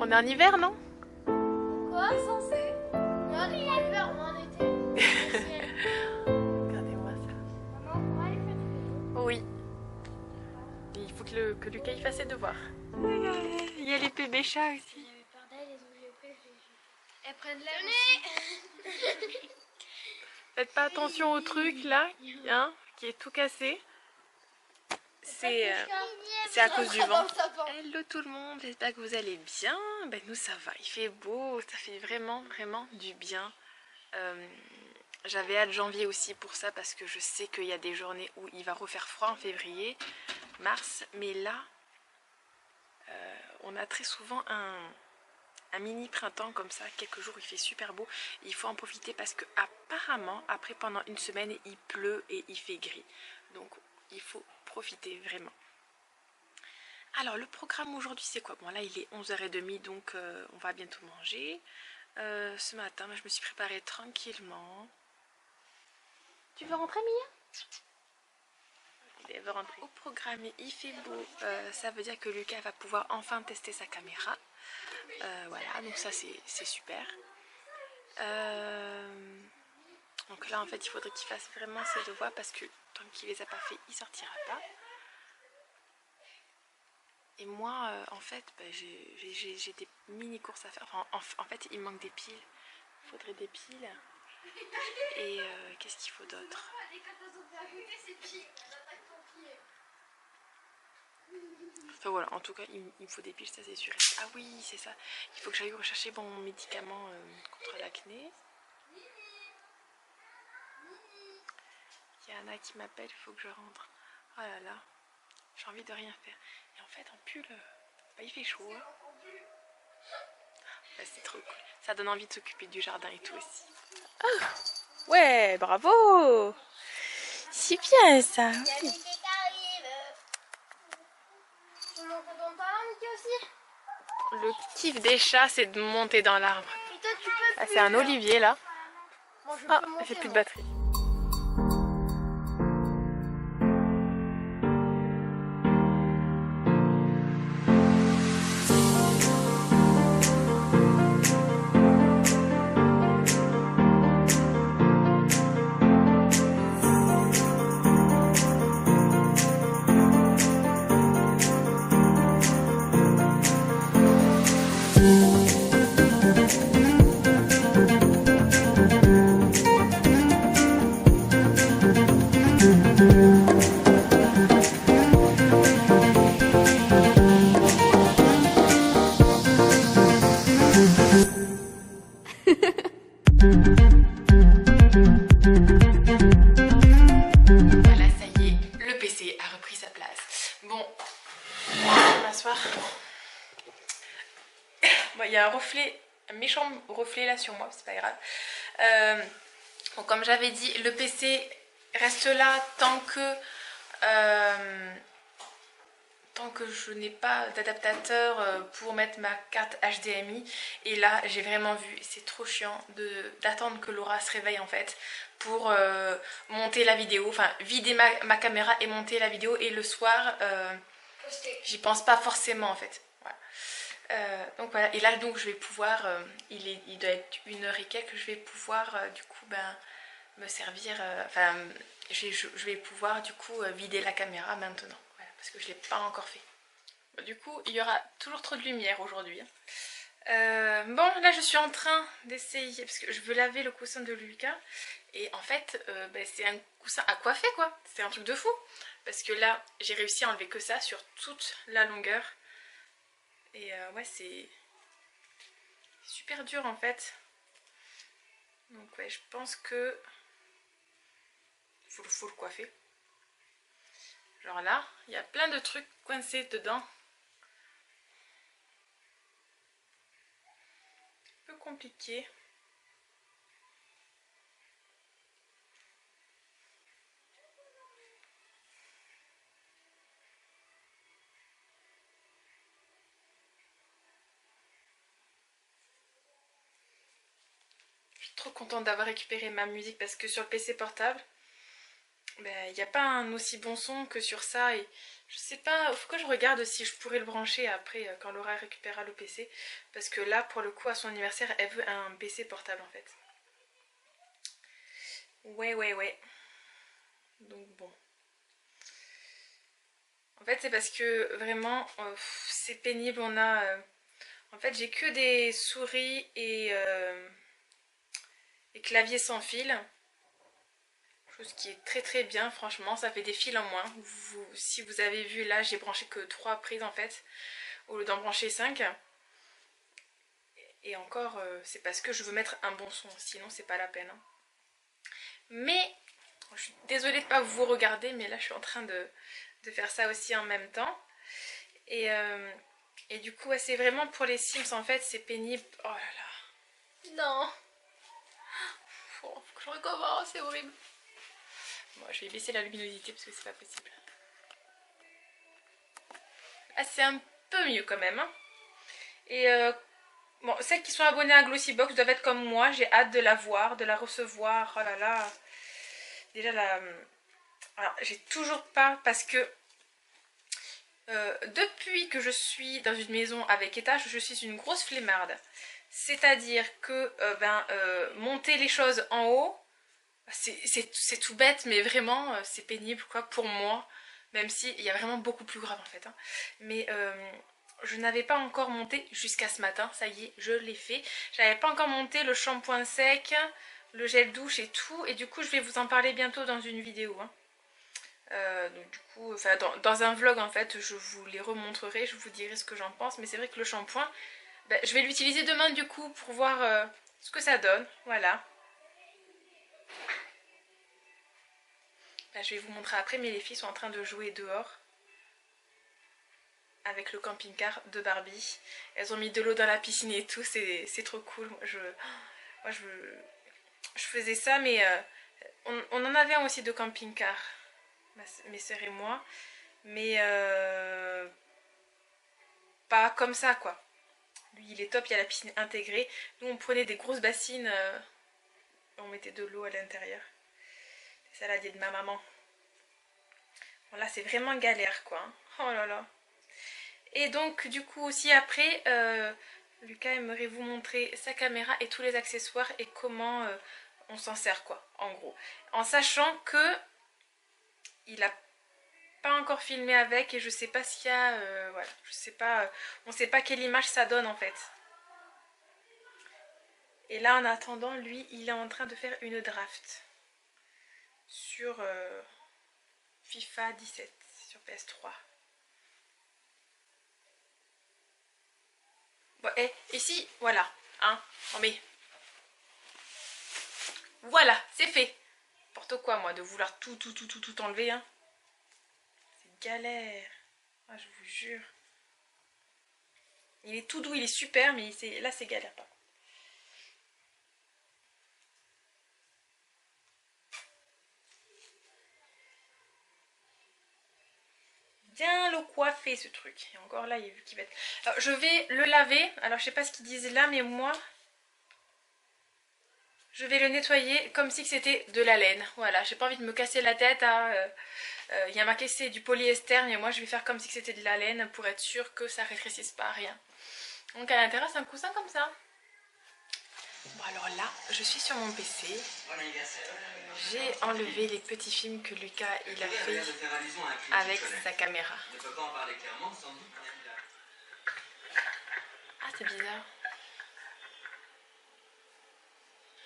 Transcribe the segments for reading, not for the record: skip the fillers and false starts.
On est en hiver, non? Quoi, censé? On est en hiver, on est en été. Regardez-moi ça. Maman, on va aller faire du vélo. Oui. Il faut que Lucas il fasse ses devoirs. Il y a les bébés chats aussi. J'avais peur d'elle, les ont j'ai pris, elles prennent l'air aussi. Faites pas attention au truc là, hein, qui est tout cassé. C'est à cause du vent. Hello tout le monde, j'espère que vous allez bien. Ben nous ça va, il fait beau, ça fait vraiment du bien. J'avais hâte janvier aussi pour ça parce que je sais qu'il y a des journées où il va refaire froid en février, mars, mais là on a très souvent un mini printemps comme ça, quelques jours il fait super beau. Il faut en profiter parce que apparemment après pendant une semaine il pleut et il fait gris, donc il faut profiter vraiment. Alors le programme aujourd'hui c'est quoi? Bon là il est 11h30 donc on va bientôt manger. Ce matin je me suis préparée tranquillement. Tu veux rentrer Mia? Elle veut rentrer. Au programme il fait beau, ça veut dire que Lucas va pouvoir enfin tester sa caméra. Voilà, donc ça c'est super. Donc là en fait il faudrait qu'il fasse vraiment ses devoirs parce que tant qu'il les a pas fait il sortira pas. Et moi en fait j'ai des mini courses à faire. Enfin, en fait il manque des piles, il faudrait des piles. Et qu'est-ce qu'il faut d'autre? Enfin voilà, en tout cas il me faut des piles, ça c'est sûr. Ah oui c'est ça, il faut que j'aille rechercher mon médicament contre l'acné. Il y en a qui m'appelle, il faut que je rentre. Oh là là, j'ai envie de rien faire. Et en fait en pull, bah, il fait chaud. Hein. Bah, c'est trop cool, ça donne envie de s'occuper du jardin et tout aussi. Ah, ouais, bravo. C'est bien ça. Oui. Le kiff des chats, c'est de monter dans l'arbre. Ah, c'est un olivier là. Ah, j'ai plus de batterie. Voilà, ça y est, le PC a repris sa place. Bon, je vais m'asseoir. Bon, il y a un reflet, un méchant reflet là sur moi, c'est pas grave. Bon, comme j'avais dit, le PC reste là tant que je n'ai pas d'adaptateur pour mettre ma carte HDMI. Et là j'ai vraiment vu, c'est trop chiant d'attendre que Laura se réveille en fait pour monter la vidéo, enfin vider ma caméra et monter la vidéo, et le soir j'y pense pas forcément en fait. Voilà. Donc voilà, et là donc je vais pouvoir, il doit être 1h et quelques, je vais pouvoir du coup me servir, enfin je vais pouvoir du coup vider la caméra maintenant. Parce que je ne l'ai pas encore fait. Bon, du coup, il y aura toujours trop de lumière aujourd'hui. Bon, là je suis en train d'essayer, parce que je veux laver le coussin de Lucas. Et en fait, c'est un coussin à coiffer quoi. C'est un truc de fou. Parce que là, j'ai réussi à enlever que ça sur toute la longueur. Et ouais, c'est super dur en fait. Donc ouais, je pense que faut le coiffer. Genre là, il y a plein de trucs coincés dedans. Un peu compliqué. Je suis trop contente d'avoir récupéré ma musique parce que sur le PC portable, il n'y a pas un aussi bon son que sur ça. Et je sais pas, faut que je regarde si je pourrais le brancher après quand Laura récupérera le PC. Parce que là, pour le coup, à son anniversaire, elle veut un PC portable en fait. Ouais. Donc bon. En fait, c'est parce que vraiment, c'est pénible. En fait, j'ai que des souris et clavier sans fil. Chose qui est très bien, franchement. Ça fait des fils en moins. Si vous avez vu, là, j'ai branché que 3 prises en fait. Au lieu d'en brancher 5. Et encore, c'est parce que je veux mettre un bon son. Sinon, c'est pas la peine. Hein. Mais, je suis désolée de ne pas vous regarder. Mais là, je suis en train de faire ça aussi en même temps. Et du coup, ouais, c'est vraiment pour les Sims, en fait, c'est pénible. Oh là là. Non. Faut que je recommence, c'est horrible. Bon, je vais baisser la luminosité parce que c'est pas possible. Ah, c'est un peu mieux quand même. Hein. Et bon, celles qui sont abonnées à Glossybox doivent être comme moi. J'ai hâte de la voir, de la recevoir. Oh là là. Déjà, alors, j'ai toujours pas parce que depuis que je suis dans une maison avec étage, je suis une grosse flemmarde. C'est-à-dire que monter les choses en haut, c'est tout bête, mais vraiment c'est pénible quoi pour moi. Même si il y a vraiment beaucoup plus grave en fait. Hein. Mais je n'avais pas encore monté jusqu'à ce matin, ça y est, je l'ai fait. J'avais pas encore monté le shampoing sec, le gel douche et tout. Et du coup, je vais vous en parler bientôt dans une vidéo. Hein. Donc du coup, enfin dans un vlog en fait, je vous les remontrerai, je vous dirai ce que j'en pense. Mais c'est vrai que le shampoing, je vais l'utiliser demain du coup pour voir ce que ça donne. Voilà. Je vais vous montrer après, mais les filles sont en train de jouer dehors avec le camping-car de Barbie. Elles ont mis de l'eau dans la piscine et tout, c'est trop cool. Moi, je faisais ça, mais on en avait un aussi de camping-car, mes sœurs et moi, mais pas comme ça quoi. Lui il est top, il y a la piscine intégrée. Nous on prenait des grosses bassines, on mettait de l'eau à l'intérieur. C'est ça la dit de ma maman. Bon là c'est vraiment galère quoi. Hein. Oh là là. Et donc du coup aussi après, Lucas aimerait vous montrer sa caméra et tous les accessoires et comment on s'en sert quoi, en gros. En sachant que il a pas encore filmé avec et je sais pas s'il y a, voilà, je sais pas, on sait pas quelle image ça donne en fait. Et là en attendant, lui, il est en train de faire une draft sur FIFA 17 sur PS3. Bon, et ici, voilà, hein, non mais, voilà, c'est fait. N'importe quoi, moi, de vouloir tout enlever, hein. C'est galère. Ah, je vous jure. Il est tout doux, il est super, mais là, c'est galère, pas. Bien le coiffer, ce truc. Et encore là, il a vu qu'il va être... Alors, je vais le laver. Alors, je sais pas ce qu'ils disent là, mais moi... Je vais le nettoyer comme si c'était de la laine. Voilà, j'ai pas envie de me casser la tête à... il y a marqué c'est du polyester, mais moi je vais faire comme si c'était de la laine pour être sûre que ça rétrécisse pas, rien. Donc à l'intérieur c'est un coussin comme ça. Bon alors là, je suis sur mon PC. J'ai enlevé les petits films que Lucas il a fait avec sa caméra. Ah c'est bizarre.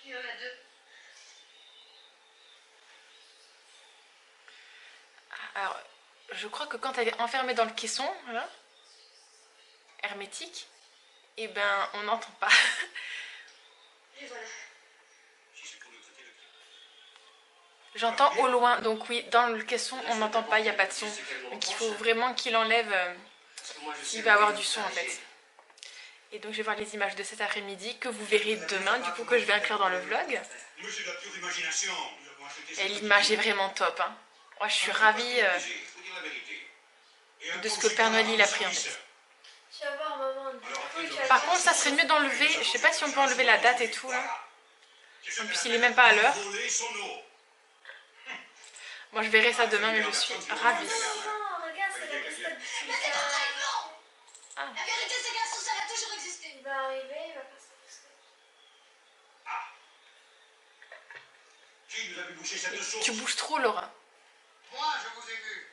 Il y en a deux. Alors, je crois que quand elle est enfermée dans le caisson, voilà, hermétique, et ben on n'entend pas. Et voilà. J'entends au loin, donc oui, dans le caisson on n'entend pas, il n'y a pas de son. Donc il faut vraiment qu'il enlève s'il va avoir du son en fait. Et donc je vais voir les images de cet après-midi que vous verrez demain, du coup que je vais inclure dans le vlog. Et l'image est vraiment top. Hein. Moi je suis ravie de ce que le Père Noël il a pris en fait. Par contre ça serait mieux d'enlever, je sais pas si on peut enlever la date et tout là. En plus il est même pas à l'heure. Moi je verrai ça demain, mais je suis ravie. Non, regarde, c'est la cascade du Ah. La vérité, c'est qu'un sous a toujours existé. Il va arriver, il va passer la cascade. Qui nous a vu boucher cette source? Tu bouges trop, Laura. Moi, je vous ai vu.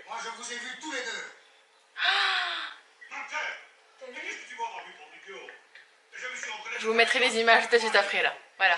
Moi, je vous ai vus tous les deux. Martin, qu'est-ce que tu vois dans le pour du bureau? Je me suis entraîné. Je vous mettrai les images tout de suite après là. Voilà.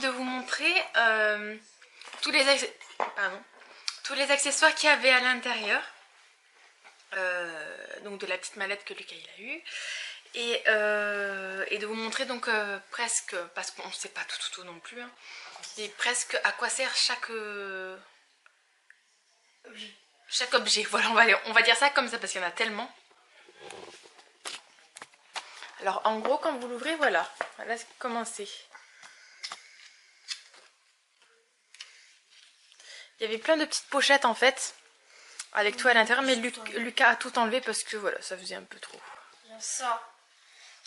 De vous montrer tous les accessoires qu'il y avait à l'intérieur, donc de la petite mallette que Lucas il a eu, et de vous montrer donc presque, parce qu'on ne sait pas tout non plus, hein, et presque à quoi sert chaque objet. Voilà, on va dire ça comme ça parce qu'il y en a tellement. Alors en gros quand vous l'ouvrez, voilà comment c'est. Il y avait plein de petites pochettes en fait, avec tout à l'intérieur, mais Lucas a tout enlevé parce que voilà, ça faisait un peu trop. Il y a ça,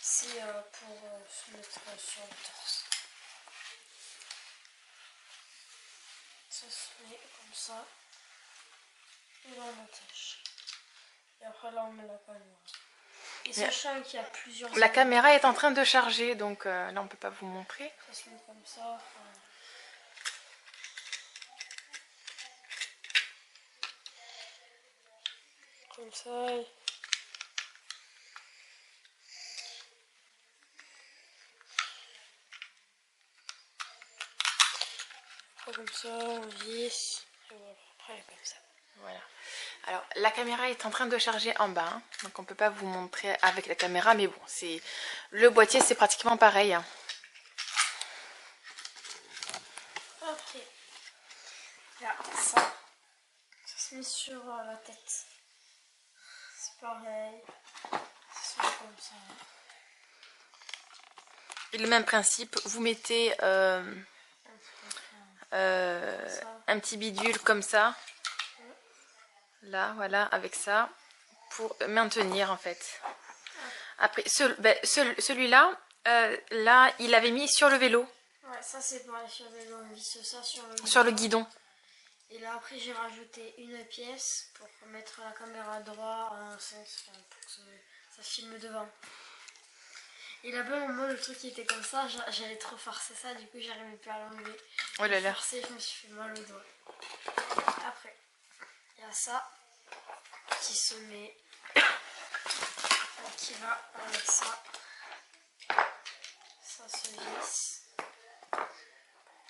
c'est pour se mettre sur le torse. Ça se met comme ça, et là on attache. Et après là on met la caméra. Et sachant qu'il y a plusieurs... La caméra est en train de charger, donc là on peut pas vous montrer. Ça se met comme ça. Comme ça. Comme ça, on visse. Et voilà, après comme ça. Voilà. Alors la caméra est en train de charger en bas, hein, donc on peut pas vous montrer avec la caméra, mais bon, c'est le boîtier, c'est pratiquement pareil. Hein. Après, il y a ça. Ça se met sur la tête. C'est pareil. Ça se met comme ça. Et le même principe, vous mettez un petit bidule comme ça. Là, voilà, avec ça, pour maintenir en fait. Après, celui-là, là, il l'avait mis sur le vélo. Ouais, ça c'est pareil sur le vélo, on visse ça sur le guidon. Et là, après, j'ai rajouté une pièce pour mettre la caméra droit en un sens, pour que ça filme devant. Et là-bas, au moment où le truc était comme ça, j'allais trop forcer ça, du coup, j'arrivais plus à l'enlever. Oh là là. Forcé, je me suis fait mal au doigt. Après, il y a ça qui se met, qui va avec ça. Ça se visse.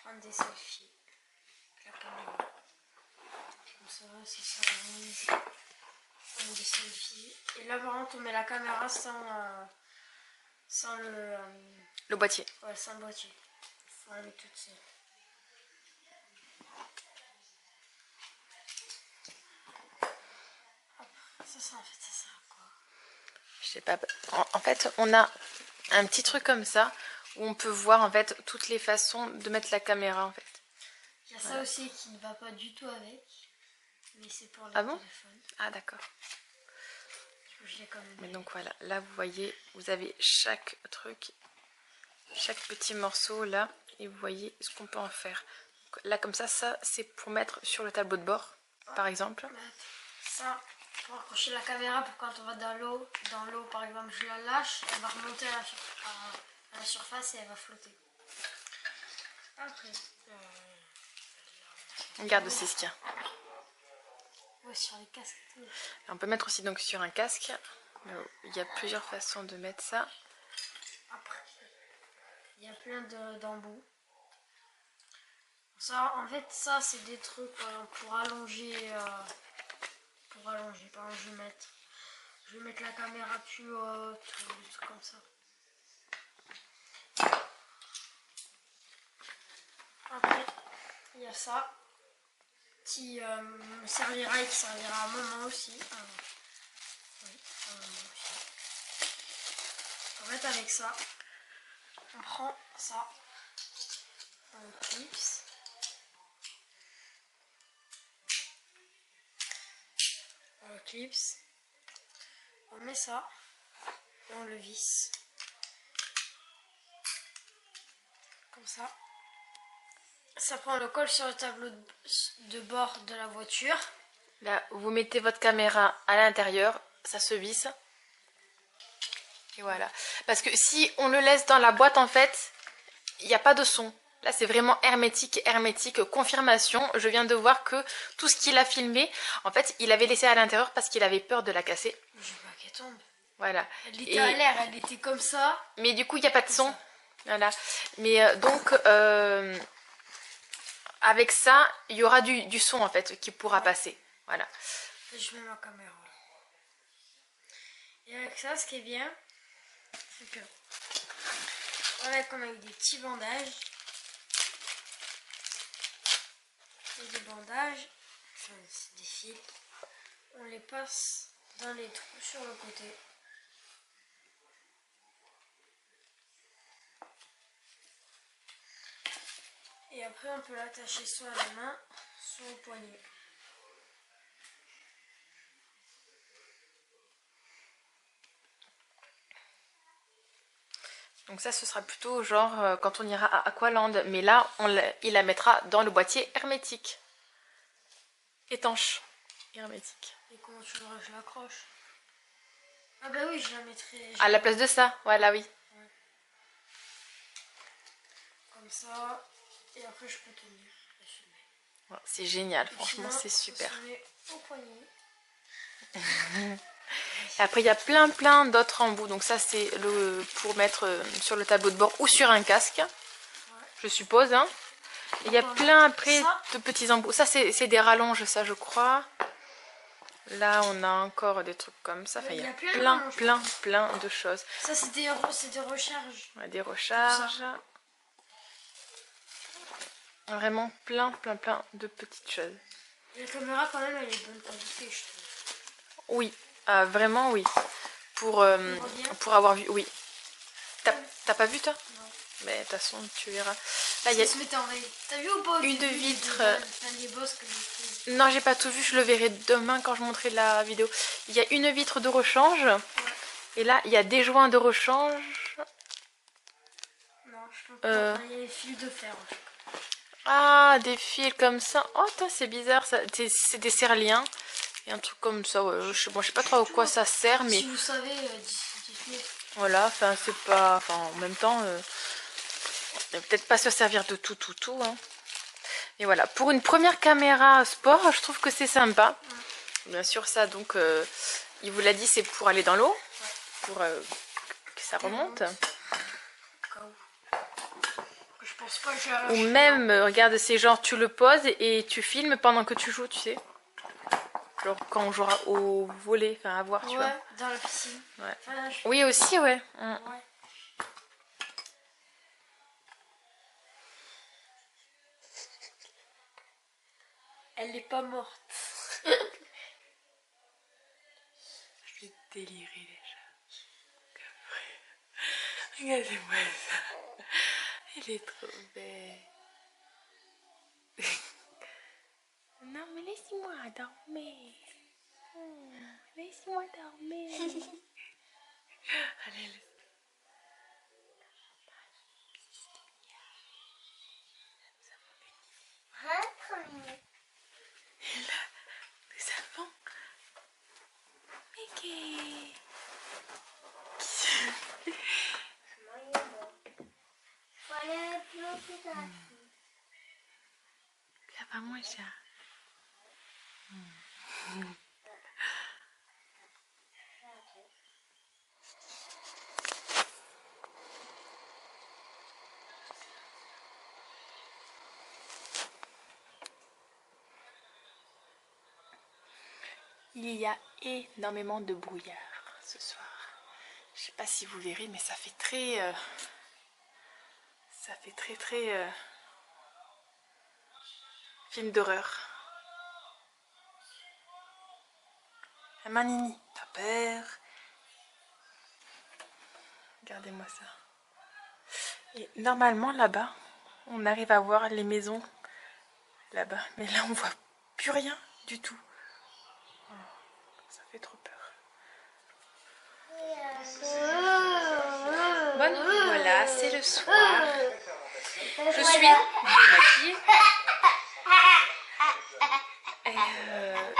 Prendre des selfies avec la caméra. Comme ça, c'est ça. Prendre des selfies. Et là, par contre, on met la caméra sans le boîtier. Ouais, sans le boîtier. Faut aller toute seule. Ça en fait, ça sert à quoi? Je sais pas. En fait, on a un petit truc comme ça où on peut voir en fait toutes les façons de mettre la caméra en fait. Il y a ça aussi qui ne va pas du tout avec, mais c'est pour le téléphone. Ah Ah d'accord. Je l'ai quand même. Mais donc voilà, là vous voyez, vous avez chaque truc, chaque petit morceau là, et vous voyez ce qu'on peut en faire. Là comme ça c'est pour mettre sur le tableau de bord, par exemple. Ça, pour accrocher la caméra pour quand on va dans l'eau par exemple, je la lâche, elle va remonter à la surface et elle va flotter. Après, Regarde aussi ce qu'il y a. ouais, sur les casques. On peut mettre aussi donc sur un casque. Il y a plusieurs façons de mettre ça. Après, il y a plein d'embouts. Ça, en fait, ça c'est des trucs pour allonger. Par exemple, je vais mettre la caméra plus haute, des trucs comme ça. Après, il y a ça qui me servira et qui servira à maman aussi. Oui, à maman aussi. En fait, avec ça, on prend ça, on clipse. On le clipse, on met ça et on le visse comme ça. Ça prend le colle sur le tableau de bord de la voiture. Là, vous mettez votre caméra à l'intérieur, ça se visse. Et voilà. Parce que si on le laisse dans la boîte, en fait, il n'y a pas de son. Là, c'est vraiment hermétique, hermétique, confirmation. Je viens de voir que tout ce qu'il a filmé, en fait, il avait laissé à l'intérieur parce qu'il avait peur de la casser. Je veux pas qu'elle tombe. Voilà. Elle était à l'air, elle était comme ça. Mais du coup, il n'y a pas de son. Voilà. Mais donc, avec ça, il y aura du son, en fait, qui pourra passer. Voilà. Je mets ma caméra. Et avec ça, ce qui est bien, c'est que avec des petits bandages. Et des bandages, enfin c'est des fils, on les passe dans les trous sur le côté. Et après on peut l'attacher soit à la main, soit au poignet. Donc ça, ce sera plutôt genre quand on ira à Aqualand. Mais là, il la mettra dans le boîtier hermétique. Étanche. Hermétique. Et comment tu voudrais que je l'accroche? Ah bah oui, je la mettrai... À la place de ça, voilà, oui. Ouais. Comme ça, et après je peux tenir et filmer. C'est génial, Et franchement, sinon, c'est super. Ça se met au poignet. Et après, il y a plein d'autres embouts. Donc ça, c'est pour mettre sur le tableau de bord ou sur un casque, je suppose. Hein. Et il y a plein après de petits embouts. Ça, c'est des rallonges, ça, je crois. Là, on a encore des trucs comme ça. Enfin, il y a plein de choses. Ça, c'est des recharges. Ouais, des recharges. Vraiment plein de petites choses. La caméra, quand même, elle est bonne qualité, je trouve. Oui, vraiment oui. Pour avoir vu, oui. T'as pas vu toi? Non. Mais de toute façon, tu verras. Là, il y a se mettait en veille. T'as vu ou pas une vitre. Les boss que j'ai fait. Non, j'ai pas tout vu. Je le verrai demain quand je montrerai la vidéo. Il y a une vitre de rechange. Ouais. Et là, il y a des joints de rechange. Non, je peux pas. Il y a des fils de fer. Ah, des fils comme ça. Oh, c'est bizarre. C'est des serre-liens. Et un truc comme ça. Ouais. Je sais pas trop à quoi ça sert, mais. Si vous savez, dites-le. Voilà, enfin, c'est pas. Enfin, en même temps. Peut-être pas se servir de tout. Hein. Et voilà, pour une première caméra sport, je trouve que c'est sympa. Bien sûr, ça, donc, il vous l'a dit, c'est pour aller dans l'eau, pour que ça remonte. Je pense pas que ou même, regarde, c'est genre, tu le poses et tu filmes pendant que tu joues, tu sais. Genre quand on jouera au volley, enfin à voir, tu vois. Dans la piscine. Ouais. Oui, aussi, ouais. Ouais. Elle n'est pas morte. Je vais délirer déjà. Regardez-moi ça. Elle est trop belle. Non, mais laisse-moi dormir. Laisse-moi dormir. Allez, et là, nous avons Mickey. Là-bas, moi, j'ai... Il y a énormément de brouillard ce soir. Je sais pas si vous verrez, mais ça fait très... film d'horreur. Manini, t'as peur? Regardez-moi ça. Et normalement là-bas, on arrive à voir les maisons là-bas. Mais là, on voit plus rien du tout. Oh, ça fait trop peur. Bon, voilà, c'est le soir. Je suis démaquillée.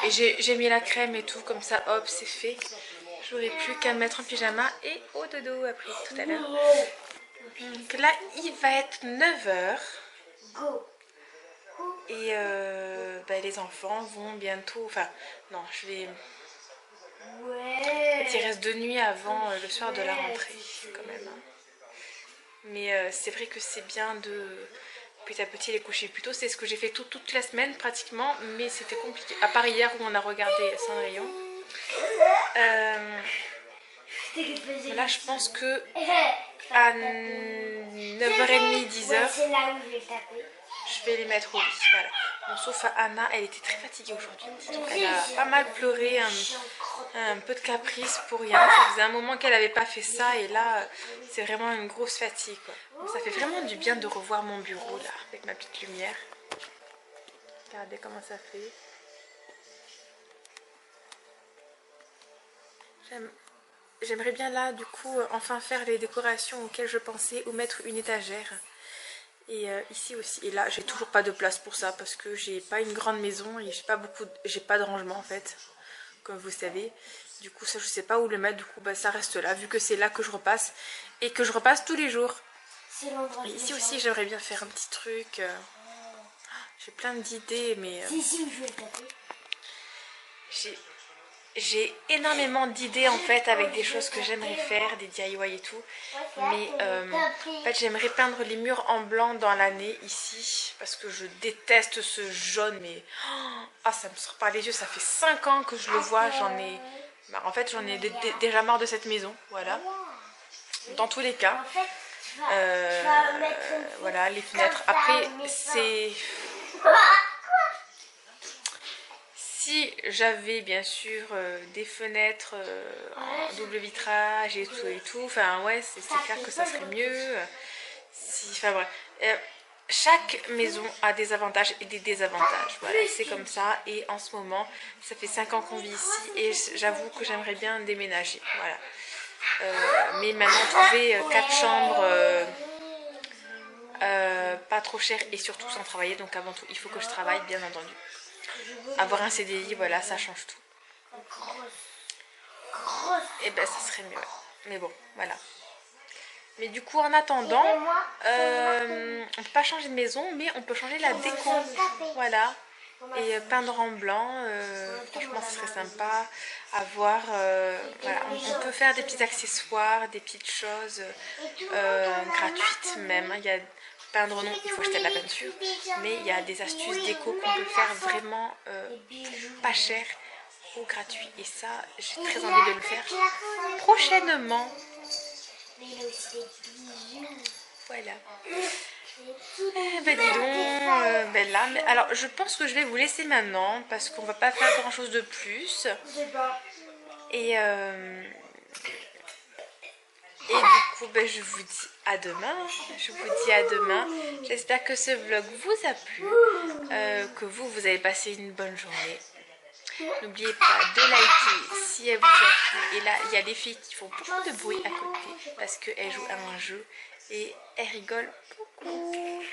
Et j'ai mis la crème et tout, comme ça, hop, c'est fait. J'aurais plus qu'à me mettre en pyjama et au dodo après, tout à l'heure. Donc là, il va être 9 h. Et les enfants vont bientôt... Enfin, non, je vais... Il reste 2 nuits avant le soir de la rentrée, quand même. Mais c'est vrai que c'est bien de... Petit à petit les coucher plus tôt. C'est ce que j'ai fait toute la semaine pratiquement. Mais c'était compliqué. À part hier où on a regardé Cendrillon. Là, je pense que à 9h30, 10h, je vais les mettre au lit. Voilà. Bon, sauf Anna, elle était très fatiguée aujourd'hui. Donc elle a pas mal pleuré, un peu de caprice pour rien. Ça faisait un moment qu'elle n'avait pas fait ça et là, c'est vraiment une grosse fatigue, quoi. Donc, ça fait vraiment du bien de revoir mon bureau là, avec ma petite lumière. Regardez comment ça fait. J'aimerais bien là, du coup, enfin faire les décorations auxquelles je pensais ou mettre une étagère. Et ici aussi. Et là, j'ai toujours pas de place pour ça parce que j'ai pas une grande maison et j'ai pas de rangement en fait, comme vous savez. Du coup, ça, je sais pas où le mettre. Du coup, bah, ça reste là, vu que c'est là que je repasse et que je repasse tous les jours. Et ici aussi, j'aimerais bien faire un petit truc. J'ai plein d'idées, mais j'ai énormément d'idées en fait avec des choses que j'aimerais faire, des DIY et tout. Mais en fait j'aimerais peindre les murs en blanc dans l'année ici. Parce que je déteste ce jaune. Mais ça me sort par les yeux. Ça fait 5 ans que je le vois. En fait j'en ai déjà marre de cette maison. Voilà. Dans tous les cas. Voilà les fenêtres. Après c'est... Si j'avais bien sûr des fenêtres en double vitrage et tout, enfin ouais, c'est clair que ça serait mieux. Enfin bref, chaque maison a des avantages et des désavantages. Voilà, c'est comme ça. Et en ce moment, ça fait 5 ans qu'on vit ici et j'avoue que j'aimerais bien déménager. Voilà. Mais maintenant, trouver 4 chambres pas trop chères et surtout sans travailler. Donc avant tout, il faut que je travaille, bien entendu. Avoir un CDI, voilà, ça change tout. Et ben ça serait mieux. Mais bon, voilà. Mais du coup, en attendant, on peut pas changer de maison, mais on peut changer la déco. Voilà. Et peindre en blanc, franchement, ce serait sympa à voir. Voilà. On peut faire des petits accessoires, des petites choses gratuites même. Il y a peindre, non, il faut acheter de la peinture, mais il y a des astuces déco qu'on peut faire vraiment pas cher ou gratuit. Et ça, j'ai très envie de le faire prochainement. Voilà. Ben dis donc, là, mais alors je pense que je vais vous laisser maintenant parce qu'on va pas faire grand chose de plus. Et du coup, ben, je vous dis à demain. J'espère que ce vlog vous a plu, que vous avez passé une bonne journée. N'oubliez pas de liker si elle vous a plu. Et là, il y a des filles qui font beaucoup de bruit à côté parce qu'elles jouent à un jeu et elles rigolent beaucoup.